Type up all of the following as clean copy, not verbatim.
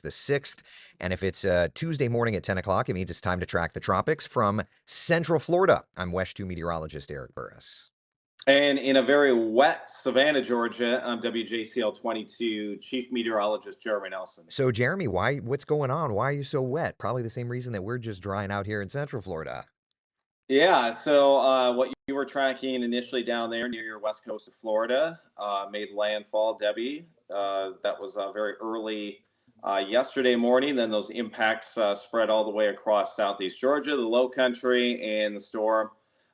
the 6th. And if it's Tuesday morning at 10 o'clock, it means it's time to track the tropics from Central Florida. I'm West 2 meteorologist Eric Burris. And in a very wet Savannah, Georgia, I'm WJCL 22 Chief Meteorologist Jeremy Nelson. So, Jeremy, what's going on? Why are you so wet? Probably the same reason that we're just drying out here in Central Florida. Yeah, so what you were tracking initially down there near your west coast of Florida made landfall, Debbie. That was very early yesterday morning. Then those impacts spread all the way across southeast Georgia, the low country, and the storm.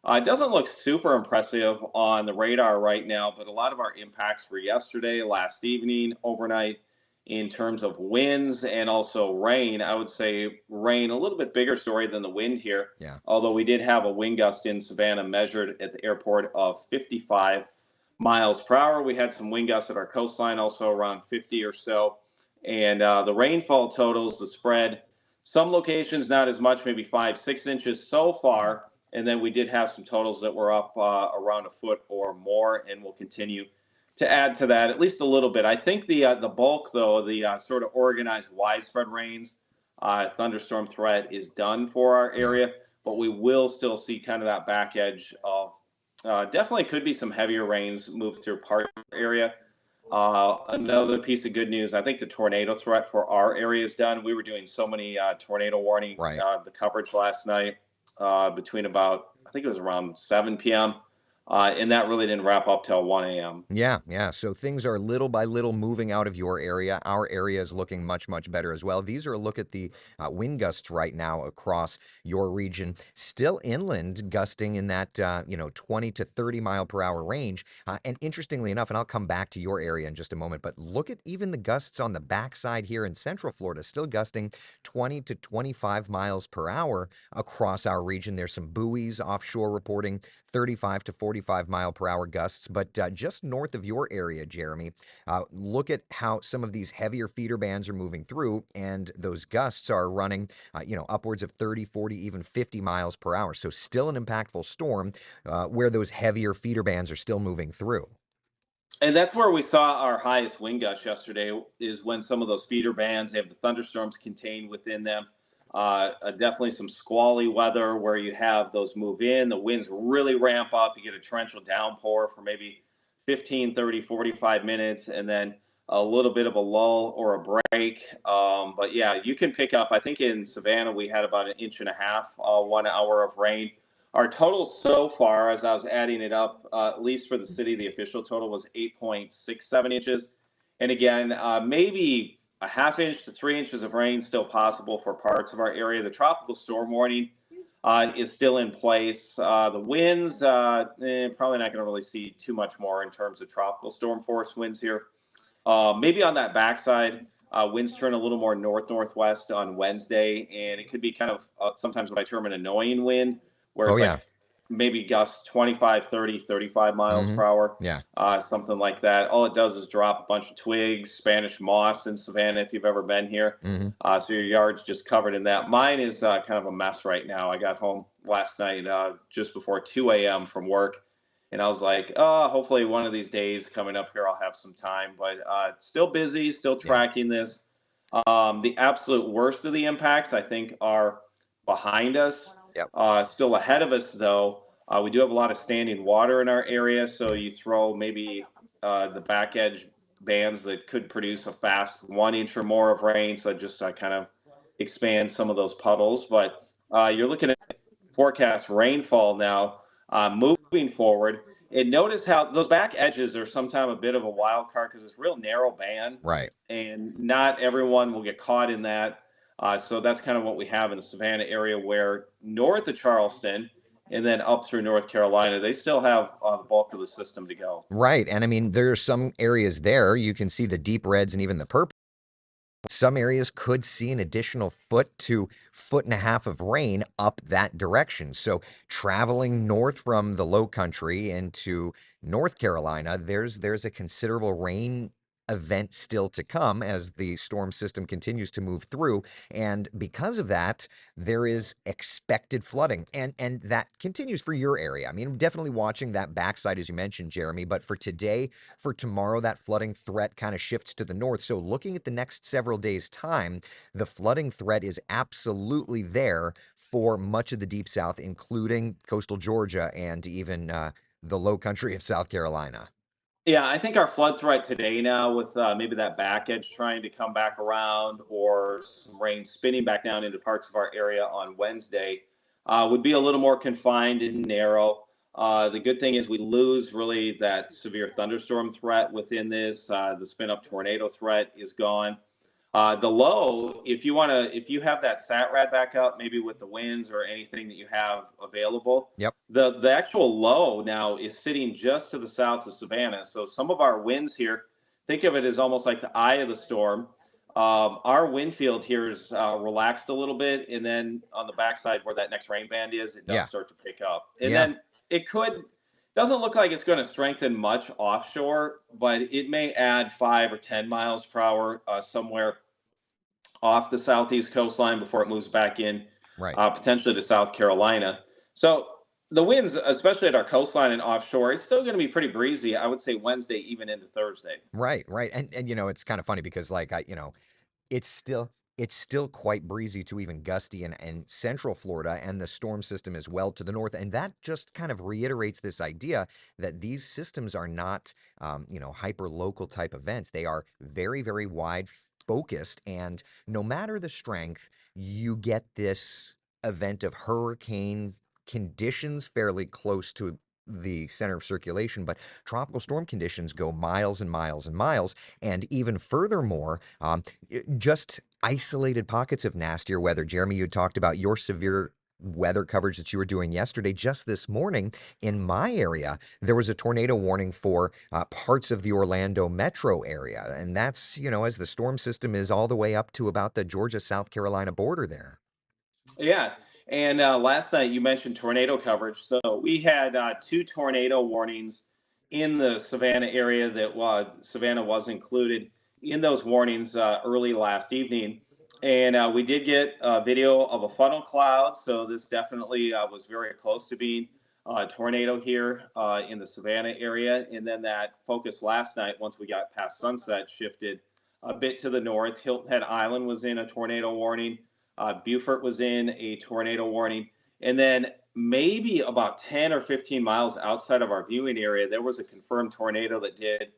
It doesn't look super impressive on the radar right now, but a lot of our impacts were yesterday, last evening, overnight in terms of winds and also rain. I would say rain, a little bit bigger story than the wind here, Yeah. although we did have a wind gust in Savannah measured at the airport of 55 miles per hour. We had some wind gusts at our coastline, also around 50 or so. And the rainfall totals, the spread, some locations not as much, maybe 5, 6 inches so far. And then we did have some totals that were up around a foot or more, and will continue to add to that at least a little bit. I think the bulk, though, the sort of organized widespread rains, thunderstorm threat is done for our Yeah. area, but we will still see kind of that back edge of definitely could be some heavier rains move through part of the area. Another piece of good news, I think the tornado threat for our area is done. We were doing so many tornado warning Right. the coverage last night between about, I think it was around 7 p.m. And that really didn't wrap up till 1 a.m. Yeah, yeah. So things are little by little moving out of your area. Our area is looking much, much better as well. These are a look at the wind gusts right now across your region. Still inland, gusting in that 20 to 30 mile per hour range. And interestingly enough, and I'll come back to your area in just a moment, but look at even the gusts on the backside here in Central Florida, still gusting 20 to 25 miles per hour across our region. There's some buoys offshore reporting 35 to 45 mile per hour gusts. But just north of your area, Jeremy, look at how some of these heavier feeder bands are moving through, and those gusts are running, upwards of 30, 40, even 50 miles per hour. So still an impactful storm where those heavier feeder bands are still moving through. And that's where we saw our highest wind gusts yesterday, is when some of those feeder bands, they have the thunderstorms contained within them. Definitely some squally weather where you have those move in, the winds really ramp up, you get a torrential downpour for maybe 15, 30, 45 minutes, and then a little bit of a lull or a break. But yeah, you can pick up, I think in Savannah, we had about an inch and a half, 1 hour of rain. Our total so far, as I was adding it up, at least for the city, the official total was 8.67 inches. And again, maybe a half inch to 3 inches of rain still possible for parts of our area. The tropical storm warning is still in place. The winds, probably not going to really see too much more in terms of tropical storm force winds here. Maybe on that backside, winds turn a little more north-northwest on Wednesday, and it could be kind of sometimes what I term an annoying wind, where Oh, it's yeah. like maybe gusts 25, 30, 35 miles Hmm. per hour, Yeah. something like that. All it does is drop a bunch of twigs, Spanish moss in Savannah, if you've ever been here. Hmm. So your yard's just covered in that. Mine is kind of a mess right now. I got home last night just before 2 a.m. from work, and I was like, oh, hopefully one of these days coming up here, I'll have some time. But still busy, still Yeah. tracking this. The absolute worst of the impacts, I think, are behind us. Yep. Still ahead of us, though, we do have a lot of standing water in our area. So you throw maybe the back edge bands that could produce a fast 1 inch or more of rain. So just kind of expand some of those puddles. But you're looking at forecast rainfall now moving forward. And notice how those back edges are sometimes a bit of a wild card because it's a real narrow band, Right. and not everyone will get caught in that. So that's kind of what we have in the Savannah area, where north of Charleston and then up through North Carolina, they still have the bulk of the system to go. Right. And I mean, there are some areas there you can see the deep reds and even the purple. Some areas could see an additional foot to foot and a half of rain up that direction. So traveling north from the low country into North Carolina, there's a considerable rain event still to come as the storm system continues to move through, and because of that, there is expected flooding, and that continues for your area. I mean, definitely watching that backside, as you mentioned, Jeremy, but for today, for tomorrow, that flooding threat kind of shifts to the north. So looking at the next several days' time, the flooding threat is absolutely there for much of the deep south, including coastal Georgia and even the low country of South Carolina. Yeah, I think our flood threat today now, with maybe that back edge trying to come back around, or some rain spinning back down into parts of our area on Wednesday, would be a little more confined and narrow. The good thing is we lose really that severe thunderstorm threat within this. The spin up tornado threat is gone. The low, if you have that sat rad back up, maybe with the winds or anything that you have available, Yep. the actual low now is sitting just to the south of Savannah. So some of our winds here, think of it as almost like the eye of the storm. Our wind field here is relaxed a little bit, and then on the backside where that next rain band is, it does Yeah. start to pick up, and Yeah. then it could doesn't look like it's going to strengthen much offshore, but it may add 5 or 10 miles per hour somewhere off the southeast coastline before it moves back in, Right. potentially to South Carolina. So the winds, especially at our coastline and offshore, it's still going to be pretty breezy. I would say Wednesday, even into Thursday. Right. Right. And it's kind of funny because like it's still it's still quite breezy to even gusty in central Florida and the storm system as well to the north. And that just kind of reiterates this idea that these systems are not, hyper local type events. They are very, very wide focused. And no matter the strength, you get this event of hurricane conditions fairly close to the center of circulation, but tropical storm conditions go miles and miles and miles. And even furthermore, just isolated pockets of nastier weather. Jeremy, you talked about your severe weather coverage that you were doing yesterday. Just this morning in my area, there was a tornado warning for parts of the Orlando metro area. And that's, as the storm system is all the way up to about the Georgia South Carolina border there. Yeah. And last night you mentioned tornado coverage. So we had two tornado warnings in the Savannah area that Savannah was included in those warnings early last evening. And we did get a video of a funnel cloud. So this definitely was very close to being a tornado here in the Savannah area. And then that focus last night, once we got past sunset, shifted a bit to the north. Hilton Head Island was in a tornado warning. Beaufort was in a tornado warning. And then maybe about 10 or 15 miles outside of our viewing area, there was a confirmed tornado that did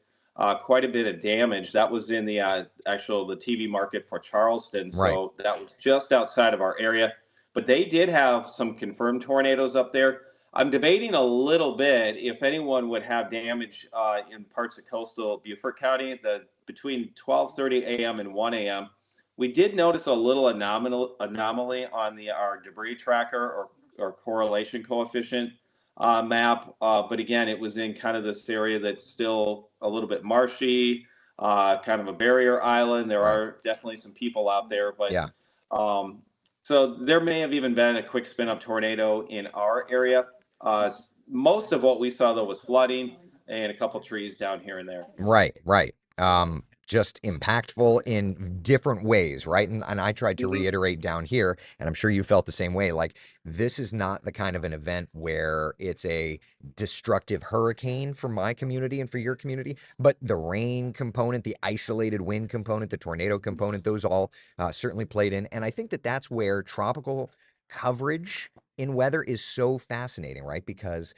quite a bit of damage. That was in the the TV market for Charleston. Right. So that was just outside of our area. But they did have some confirmed tornadoes up there. I'm debating a little bit if anyone would have damage in parts of coastal Beaufort County. Between 12:30 a.m. and 1 a.m. We did notice a little anomaly on our debris tracker or correlation coefficient map, but again, it was in kind of this area that's still a little bit marshy, kind of a barrier island. There Right. are definitely some people out there, but Yeah. um, so there may have even been a quick spin up tornado in our area. Most of what we saw though was flooding and a couple trees down here and there. Right, right. Just impactful in different ways, right? And I tried to Mhm. reiterate down here, and I'm sure you felt the same way. Like, this is not the kind of an event where it's a destructive hurricane for my community and for your community, but the rain component, the isolated wind component, the tornado component, those all certainly played in. And I think that that's where tropical coverage in weather is so fascinating, right? Because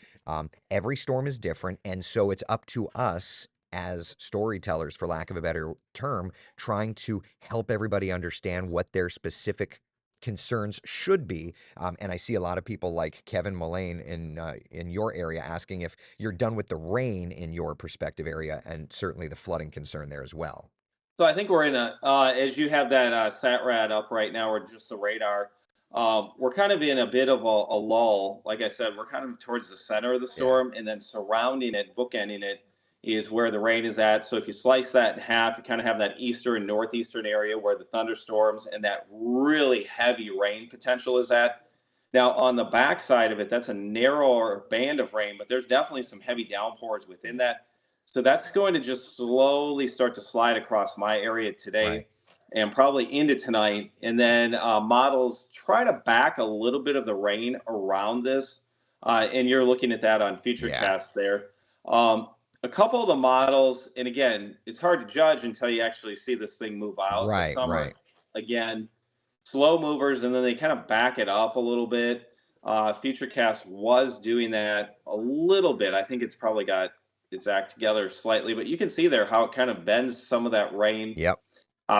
every storm is different, and so it's up to us as storytellers, for lack of a better term, trying to help everybody understand what their specific concerns should be. And I see a lot of people like Kevin Mullane in your area asking if you're done with the rain in your perspective area, and certainly the flooding concern there as well. So I think we're in as you have that SATRAD up right now, or just the radar, we're kind of in a bit of a lull. Like I said, we're kind of towards the center of the Yeah. storm, and then surrounding it, bookending it, is where the rain is at. So if you slice that in half, you kind of have that eastern and northeastern area where the thunderstorms and that really heavy rain potential is at. Now, on the backside of it, that's a narrower band of rain, but there's definitely some heavy downpours within that. So that's going to just slowly start to slide across my area Right. today and probably into tonight. And then models try to back a little bit of the rain around this. And you're looking at that on Yeah. FeatureCast there. Um, a couple of the models, and again, it's hard to judge until you actually see this thing move out, but Right, some are, right. again, slow movers and then they kind of back it up a little bit. FeatureCast was doing that a little bit. I think it's probably got its act together slightly, but you can see there how it kind of bends some of that rain Yep.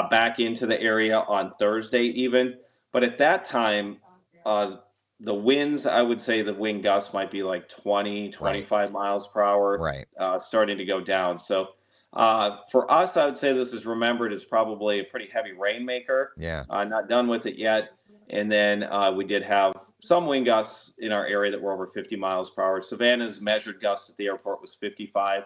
back into the area on Thursday, even. But at that time, uh, the winds, I would say the wind gusts might be like 20, Right. 25 miles per hour, Right. starting to go down. So for us, I would say this is remembered as probably a pretty heavy rainmaker. Yeah. Not done with it yet. And then we did have some wind gusts in our area that were over 50 miles per hour. Savannah's measured gust at the airport was 55.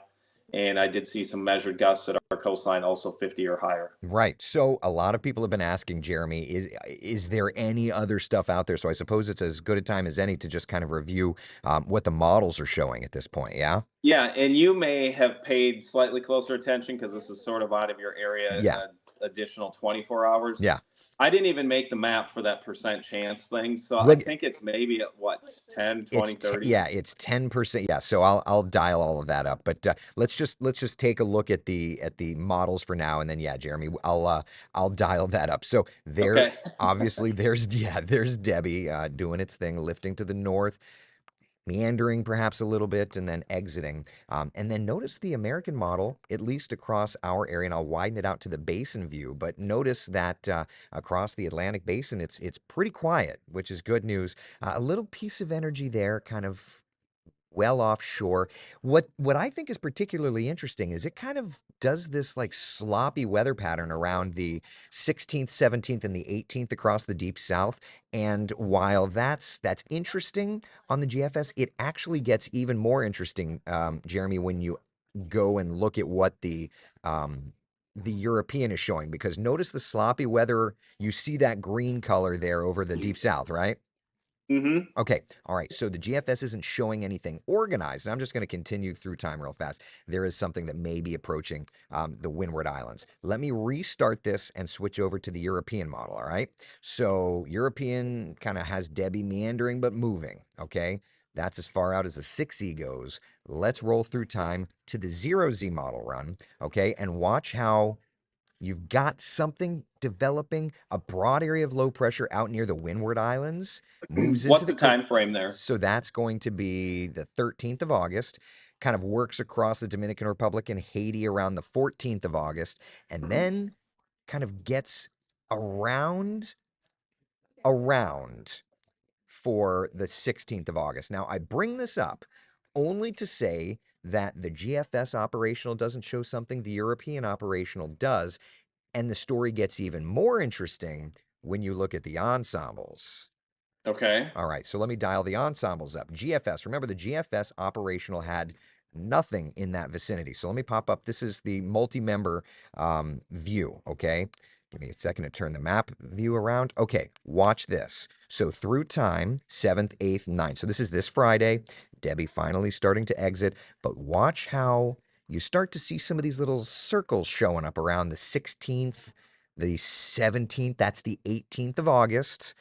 And I did see some measured gusts at our coastline, also 50 or higher. Right. So a lot of people have been asking Jeremy, is there any other stuff out there? So I suppose it's as good a time as any to just kind of review what the models are showing at this point. Yeah. Yeah, and you may have paid slightly closer attention because this is sort of out of your area, Yeah. additional 24 hours. Yeah. I didn't even make the map for that percent chance thing. So I Well, think it's maybe at what, 10, 20, 30. yeah, it's 10%. Yeah, so I'll dial all of that up. But let's just take a look at the models for now, and then yeah, Jeremy, I'll dial that up. So there, Okay. obviously, there's Debbie doing its thing, lifting to the north, meandering perhaps a little bit, and then exiting. And then notice the American model, at least across our area, and I'll widen it out to the basin view. But notice that across the Atlantic basin, it's pretty quiet, which is good news. A little piece of energy there, kind of well offshore. What I think is particularly interesting is it kind of does this like sloppy weather pattern around the 16th, 17th, and the 18th across the deep south. And while that's interesting on the GFS, it actually gets even more interesting, Jeremy, when you go and look at what the European is showing. Because notice the sloppy weather. You see that green color there over the deep south, right? Mm-hmm. Okay. All right. So the GFS isn't showing anything organized. And I'm just going to continue through time real fast. There is something that may be approaching the Windward Islands. Let me restart this and switch over to the European model. All right. So European kind of has Debbie meandering but moving. Okay. That's as far out as the 6Z goes. Let's roll through time to the 0Z model run. Okay. And watch how you've got something developing, a broad area of low pressure out near the Windward Islands, moves into What's the the coast. time frame there? So that's going to be the 13th of August, kind of works across the Dominican Republic and Haiti around the 14th of August, and then kind of gets around around for the 16th of August. Now, I bring this up only to say that the GFS operational doesn't show something the European operational does, and the story gets even more interesting when you look at the ensembles. Okay. All right, so let me dial the ensembles up. GFS, remember the GFS operational had nothing in that vicinity. So let me pop up. This is the multi-member view, okay? Give me a second to turn the map view around. Okay, watch this. So through time, 7th, 8th, 9th. So this is this Friday. Debbie finally starting to exit. But watch how you start to see some of these little circles showing up around the 16th, the 17th. That's the 18th of August.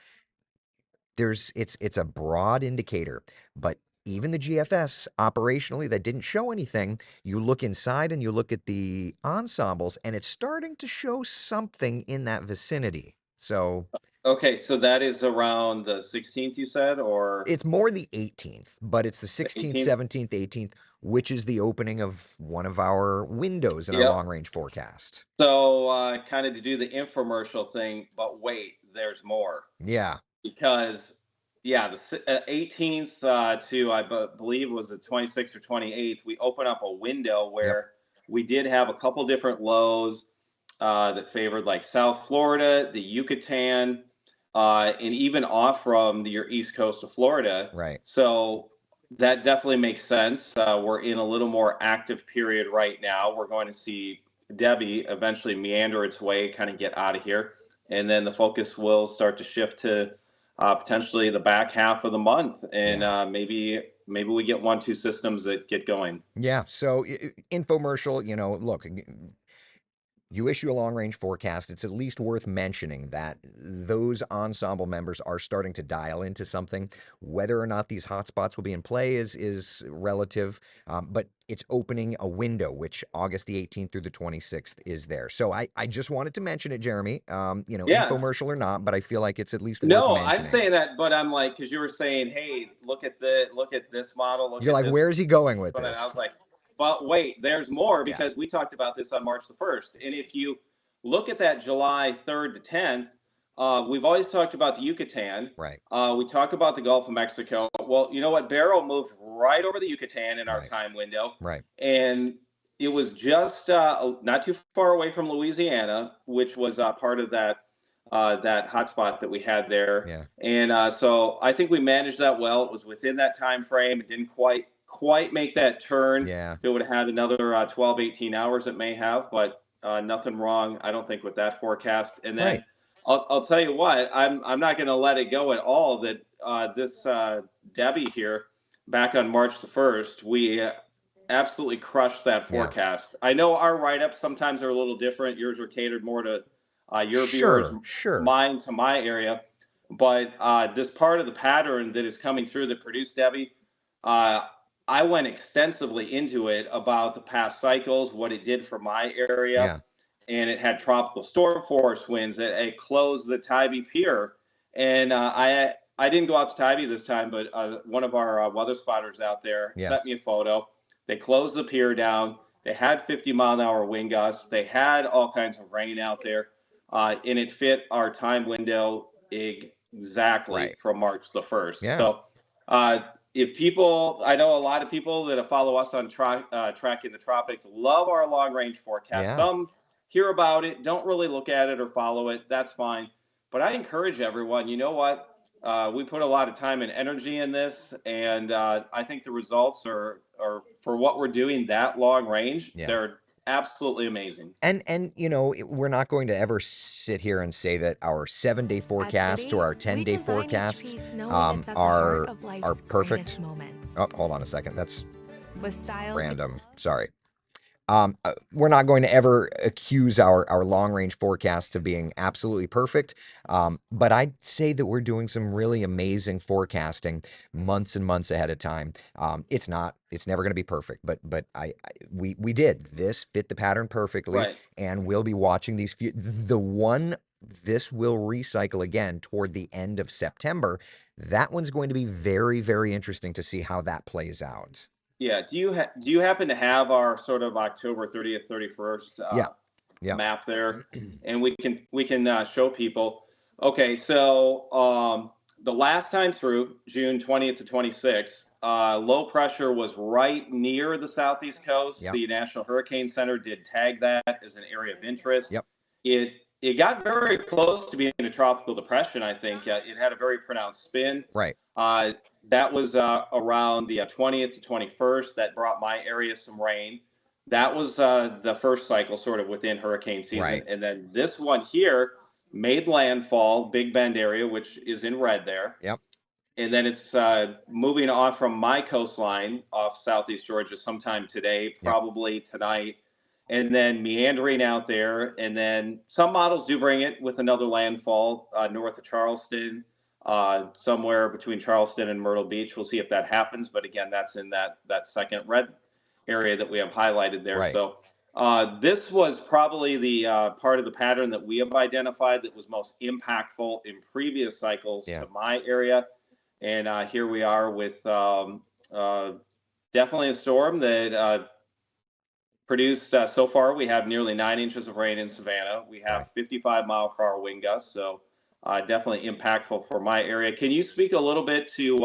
It's a broad indicator, but even the GFS operationally that didn't show anything, you look inside and you look at the ensembles and it's starting to show something in that vicinity. So Okay, so that is around the 16th, you said, or it's more the 18th, but it's the the 16th, 18th? 17th, 18th, which is the opening of one of our windows in our Yep. long range forecast. So, kind of to do the infomercial thing, but wait, there's more. Yeah. Because yeah, the 18th to believe it was the 26th or 28th, we open up a window Yep. where we did have a couple different lows that favored like South Florida, the Yucatan, and even off from your east coast of Florida. Right. So that definitely makes sense. We're in a little more active period right now. We're going to see Debbie eventually meander its way, kind of get out of here, and then the focus will start to shift to potentially the back half of the month, and Yeah. maybe we get 1, 2 systems that get going. Yeah. So infomercial, look, you issue a long range forecast, it's at least worth mentioning that those ensemble members are starting to dial into something. Whether or not these hotspots will be in play is relative, but it's opening a window, which August the 18th through the 26th is there. So I just wanted to mention it, Jeremy. Yeah. Infomercial or not, but I feel like it's at least worth No, I'm mentioning. saying that, but I'm like, because you were saying, hey, look at this model, look You're at like, this where is he going with one, and I this? was like, but wait, there's more Yeah, because we talked about this on March the 1st. And if you look at that July 3rd to 10th, we've always talked about the Yucatan. right, We talk about the Gulf of Mexico. Well, you know what? Barrow moved right over the Yucatan in our right, time window, right. and it was just not too far away from Louisiana, which was part of that hotspot that we had there. Yeah, And so I think we managed that well. It was within that time frame. It didn't quite make that turn. yeah, If it would have had another 12, 18 hours, it may have, but nothing wrong, I don't think, with that forecast. And then right. I'll tell you what, I'm not going to let it go at all that this Debbie here, back on March the 1st, we absolutely crushed that Yeah. forecast. I know our write-ups sometimes are a little different. Yours are catered more to your viewers, Sure, sure. mine to my area. But this part of the pattern that is coming through that produced Debbie, uh, I went extensively into it about the past cycles, what it did for my area, Yeah, and it had tropical storm force winds. It closed the Tybee Pier, and I didn't go out to Tybee this time, but one of our weather spotters out there yeah, sent me a photo. They closed the pier down. They had 50-mile-an-hour wind gusts. They had all kinds of rain out there, and it fit our time window exactly right. from March the 1st. Yeah, So uh, if people, I know a lot of people that follow us on Tracking the Tropics love our long range forecast. yeah. Some hear about it, don't really look at it or follow it. That's fine. But I encourage everyone, you know what? We put a lot of time and energy in this, and I think the results are for what we're doing that long range. Yeah. They're absolutely amazing. And we're not going to ever sit here and say that our 7-day At forecasts or City, our we 10-day design each forecasts piece knowing it's at the heart are of life's perfect. greatest moments. Oh, hold on a second. That's With styles random. Sorry. We're not going to ever accuse our long range forecasts of being absolutely perfect, but I'd say that we're doing some really amazing forecasting months and months ahead of time. It's never going to be perfect, but we did this fit the pattern perfectly, Right. and we'll be watching these few. The one this will recycle again toward the end of September. That one's going to be very, very interesting to see how that plays out. Yeah. Do you happen to have our sort of October 30th, 31st Yeah, yeah, map there? And we can show people. Okay, so the last time through June 20th to 26th, low pressure was right near the southeast coast. yeah, The National Hurricane Center did tag that as an area of interest. yep, It got very close to being a tropical depression. I think it had a very pronounced spin. right, Uh, that was around the 20th to 21st. That brought my area some rain. That was the first cycle, sort of within hurricane season. right. And then this one here made landfall, Big Bend area, which is in red there. Yep. And then it's moving on from my coastline off southeast Georgia sometime today, Yep. probably tonight, and then meandering out there. And then some models do bring it with another landfall north of Charleston, somewhere between Charleston and Myrtle Beach. We'll see if that happens. But again, that's in that second red area that we have highlighted there. Right. So this was probably the part of the pattern that we have identified that was most impactful in previous cycles Yeah. to my area. And here we are with definitely a storm that produced so far. We have nearly 9 inches of rain in Savannah. We have Right. 55-mile-per-hour wind gusts. So definitely impactful for my area. Can you speak a little bit to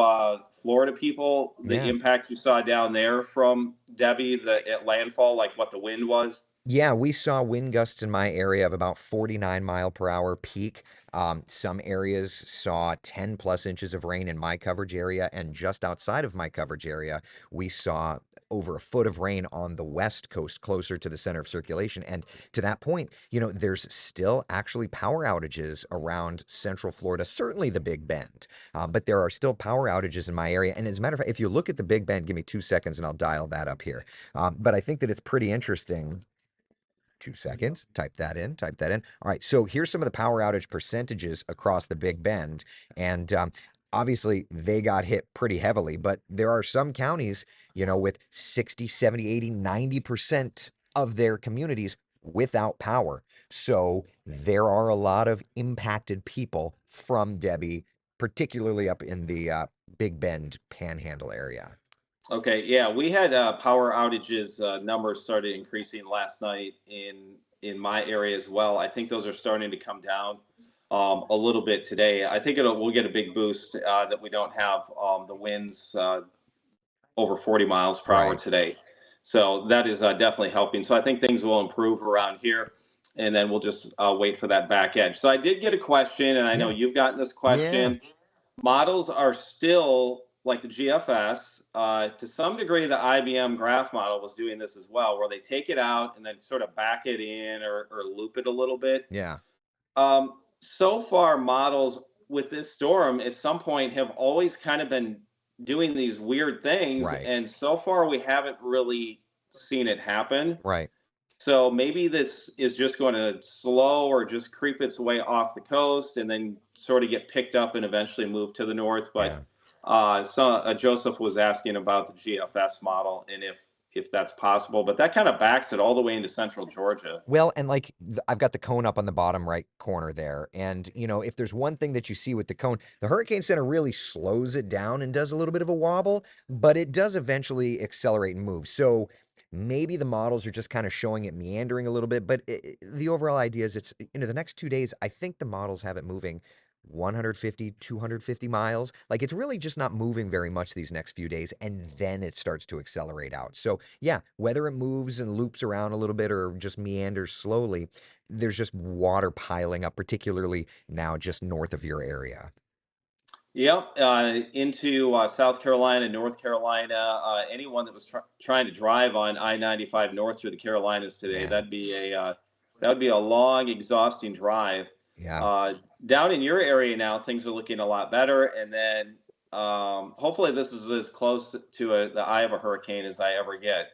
Florida people, the Yeah. impact you saw down there from Debbie at landfall, like what the wind was? Yeah, we saw wind gusts in my area of about 49 mile per hour peak. Some areas saw 10 plus inches of rain in my coverage area, and just outside of my coverage area, we saw over a foot of rain on the west coast, closer to the center of circulation. And to that point, there's still actually power outages around Central Florida, certainly the Big Bend, but there are still power outages in my area. And as a matter of fact, if you look at the Big Bend, give me 2 seconds and I'll dial that up here. But I think that it's pretty interesting. 2 seconds. Type that in. Type that in. All right. So here's some of the power outage percentages across the Big Bend. And obviously, they got hit pretty heavily, but there are some counties, with 60, 70, 80, 90% of their communities without power. So there are a lot of impacted people from Debbie, particularly up in the Big Bend Panhandle area. Okay, yeah, we had power outages numbers started increasing last night in my area as well. I think those are starting to come down a little bit today. I think we'll get a big boost that we don't have the winds over 40 miles per hour Right. today. So that is definitely helping. So I think things will improve around here, and then we'll just wait for that back edge. So I did get a question, and I know Yeah. you've gotten this Yeah. question. Models are still like the GFS. To some degree, the IBM graph model was doing this as well, where they take it out and then sort of back it in or loop it a little bit. Yeah. So far, models with this storm at some point have always kind of been doing these weird things. Right. And so far, we haven't really seen it happen. Right. So maybe this is just going to slow or just creep its way off the coast and then sort of get picked up and eventually move to the north. Yeah. But Joseph was asking about the GFS model and if that's possible, but that kind of backs it all the way into central Georgia. Well, and like I've got the cone up on the bottom right corner there. And, if there's one thing that you see with the cone, the Hurricane Center really slows it down and does a little bit of a wobble, but it does eventually accelerate and move. So maybe the models are just kind of showing it meandering a little bit. But the overall idea is the next 2 days, I think the models have it moving 150, 250 miles. Like it's really just not moving very much these next few days. And then it starts to accelerate out. So yeah, whether it moves and loops around a little bit or just meanders slowly, there's just water piling up, particularly now just north of your area. Yep, into South Carolina, North Carolina. Anyone that was trying to drive on I-95 north through the Carolinas today, Man. that would be a long, exhausting drive. Yeah. Uh, Down in your area now, things are looking a lot better, and then hopefully this is as close to the eye of a hurricane as I ever get.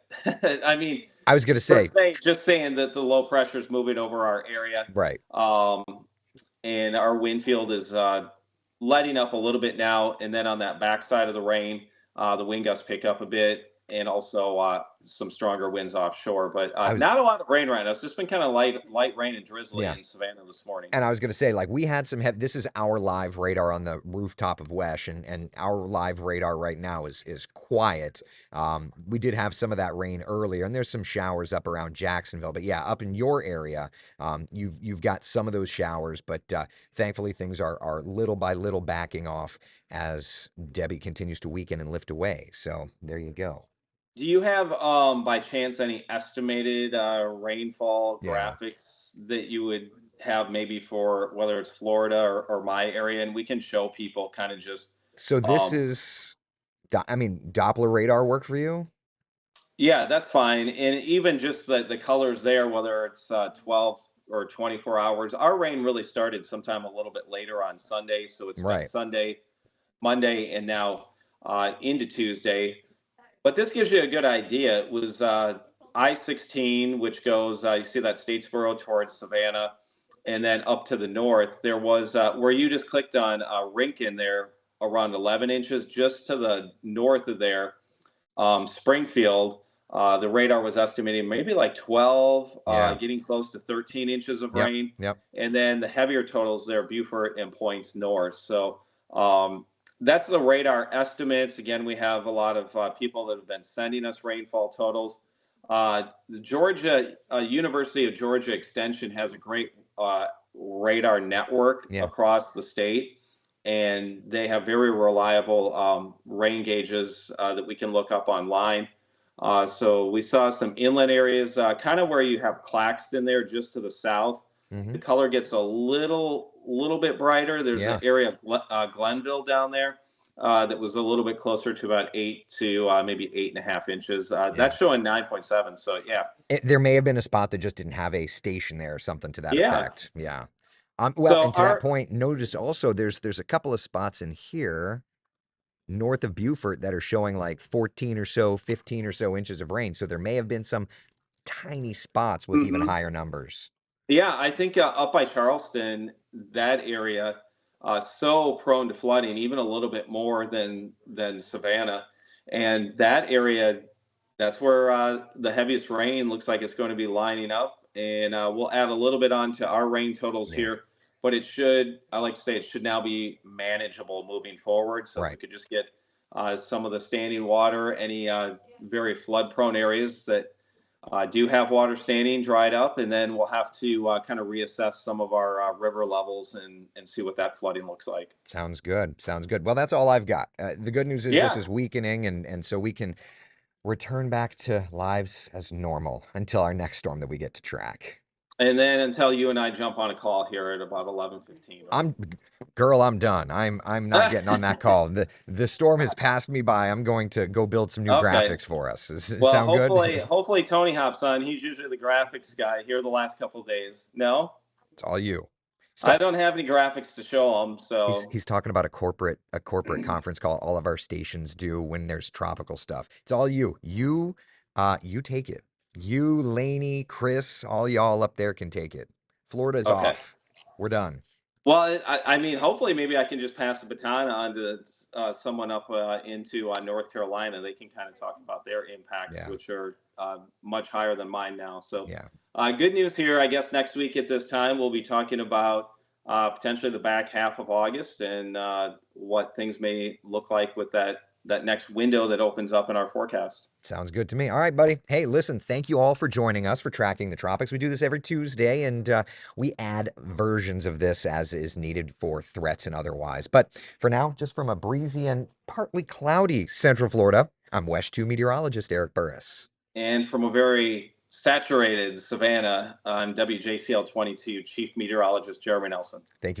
I mean, I was going to say, just saying that the low pressure is moving over our area. right. Um, and our wind field is letting up a little bit now. And then on that backside of the rain, the wind gusts pick up a bit, and also some stronger winds offshore. But I was, not a lot of rain right now. It's just been kind of light rain and drizzly yeah. in Savannah this morning. And I was going to say, like, we had some this is our live radar on the rooftop of Wesh, and our live radar right now is quiet. We did have some of that rain earlier, and there's some showers up around Jacksonville. But yeah, up in your area, you've got some of those showers, but thankfully things are little by little backing off as Debbie continues to weaken and lift away. So there you go. Do you have, by chance, any estimated rainfall Yeah. graphics that you would have maybe for whether it's Florida or my area? And we can show people kind of just, So this um, is, I mean, Doppler radar work for you? yeah, that's fine. And even just the colors there, whether it's 12 or 24 hours, our rain really started sometime a little bit later on Sunday. So it's been Right. Sunday, Monday, and now into Tuesday. But this gives you a good idea. It was I-16, which goes, you see that Statesboro towards Savannah, and then up to the north. There was where you just clicked on Rincon there, around 11 inches, just to the north of there. Springfield, the radar was estimating maybe like 12, Yeah. getting close to 13 inches of Yep. rain. Yep. And then the heavier totals there, Beaufort and Points North. So that's the radar estimates. Again, we have a lot of people that have been sending us rainfall totals. The Georgia University of Georgia Extension has a great radar network Yeah. across the state, and they have very reliable rain gauges that we can look up online. So we saw some inland areas, kind of where you have Claxton there, just to the south. The Hmm. color gets a little bit brighter. There's an Yeah. area of Glenville down there that was a little bit closer to about 8 to maybe 8.5 inches. Yeah. That's showing 9.7. So yeah, There may have been a spot that just didn't have a station there or something to that yeah. effect. Yeah. Well, So and to that our point, notice also there's a couple of spots in here north of Beaufort that are showing like 14 or so, 15 or so inches of rain. So there may have been some tiny spots with even mhm. higher numbers. Yeah, I think up by Charleston, that area, so prone to flooding, even a little bit more than Savannah, and that area, that's where the heaviest rain looks like it's going to be lining up, and we'll add a little bit on to our rain totals Yeah. here, but it should, I like to say, it should now be manageable moving forward. So if we Right. could just get some of the standing water, any very flood-prone areas that do have water standing dried up, and then we'll have to kind of reassess some of our river levels and see what that flooding looks like. Sounds good. Sounds good. Well, that's all I've got. The good news is this Yeah, is weakening, and so we can return back to lives as normal until our next storm that we get to track. and then until you and I jump on a call here at about 11:15, right? I'm Girl, I'm done. I'm not getting on that call. The storm has passed me by. I'm going to go build some new Okay. graphics for us. Does it Well, sound hopefully, good? hopefully Tony hops on. He's usually the graphics guy here the last couple of days. No, It's all you. I Stop. don't have any graphics to show him. So He's talking about a corporate conference call all of our stations do when there's tropical stuff. It's all you. You take it. You, Laney, Chris, all y'all up there can take it. Florida's okay. off. We're done. Well, I mean, hopefully, maybe I can just pass the baton on to someone up into North Carolina. They can kind of talk about their impacts, Yeah. which are much higher than mine now. So, Yeah. good news here. I guess next week at this time, we'll be talking about potentially the back half of August and what things may look like with that next window that opens up in our forecast. Sounds good to me. All right, buddy. Hey, listen, thank you all for joining us for Tracking the Tropics. We do this every Tuesday, and we add versions of this as is needed for threats and otherwise. But for now, just from a breezy and partly cloudy Central Florida, I'm West 2 meteorologist Eric Burris. And from a very saturated Savannah, I'm WJCL 22 Chief Meteorologist Jeremy Nelson. Thank you very